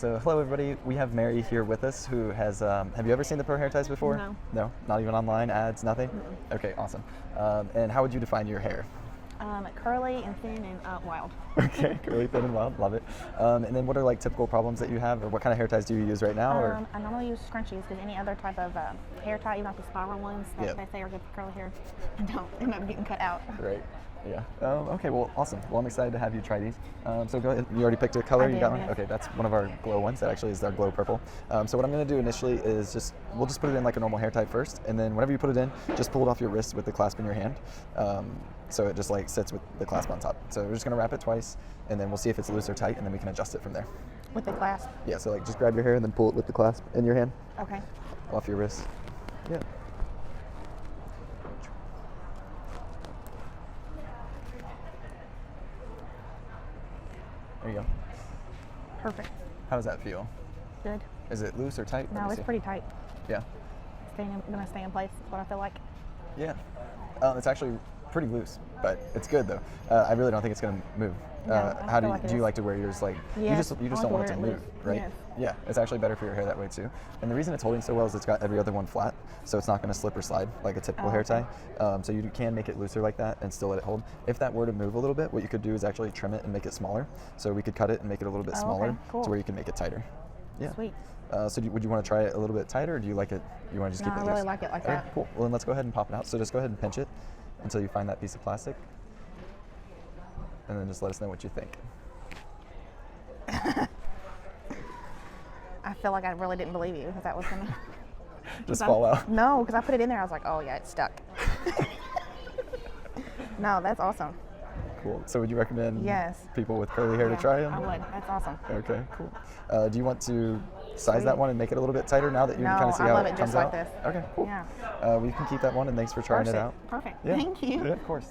So hello everybody, we have Mary here with us who has, have you ever seen the Pro Hair Ties before? No. No? Not even online, ads, nothing? Mm-mm. Okay, awesome. And how would you define your hair? Curly and thin and wild. Okay, curly, thin, and wild, love it. And then what are like typical problems that you have, or what kind of hair ties do you use right now? Or? I normally use scrunchies because any other type of hair tie, even like the spiral ones that they say are good for curly hair, don't end up getting cut out. Right. Yeah. Okay. Well, awesome. Well, I'm excited to have you try these. So go ahead. You already picked a color. I You got did, one. yes. Okay. That's one of our glow ones. That actually is our glow purple. So what I'm going to do initially is we'll just put it in like a normal hair tie first, and then whenever you put it in, just pull it off your wrist with the clasp in your hand. So it just like sits with the clasp on top. So we're just going to wrap it twice, and then we'll see if it's loose or tight, and then we can adjust it from there. With the clasp? Yeah. So like just grab your hair and then pull it with the clasp in your hand. Okay. Off your wrist. Yeah. There you go. Perfect. How does that feel? Good. Is it loose or tight? Let No, me it's see. pretty tight. Yeah. Gonna stay in place. That's what I feel like. Yeah. It's actually pretty loose, but it's good though. I really don't think it's gonna move. No, I How feel like it do you is. like to wear yours? Like Yeah, you just I don't like to want it to wear it move, loose. right? Yes. Yeah. It's actually better for your hair that way too. And the reason it's holding so well is it's got every other one flat, so it's not gonna slip or slide like a typical Oh, hair okay. tie. So you can make it looser like that and still let it hold. If that were to move a little bit, what you could do is actually trim it and make it smaller. So we could cut it and make it a little bit Oh, okay. smaller Cool. to where you can make it tighter. Yeah. Sweet. So would you want to try it a little bit tighter, or do you like it? You want to just No, keep it I loose? really like it like Okay, that. cool. Well, then let's go ahead and pop it out. So just go ahead and pinch it until you find that piece of plastic, and then just let us know what you think. I feel like I really didn't believe you that was gonna Just fall out. No, because I put it in there. I was like, oh yeah, it's stuck. No, that's awesome. Cool. So would you recommend Yes. people with curly hair Yeah, to try them? I would. That's awesome. Okay, cool. Do you want to size Sweet. that one and make it a little bit tighter now that you No, can kind of see I how love it it comes just like out? this. Okay, cool. Yeah. We can keep that one, and thanks for trying it out. Perfect. Yeah. Thank you. Yeah, of course.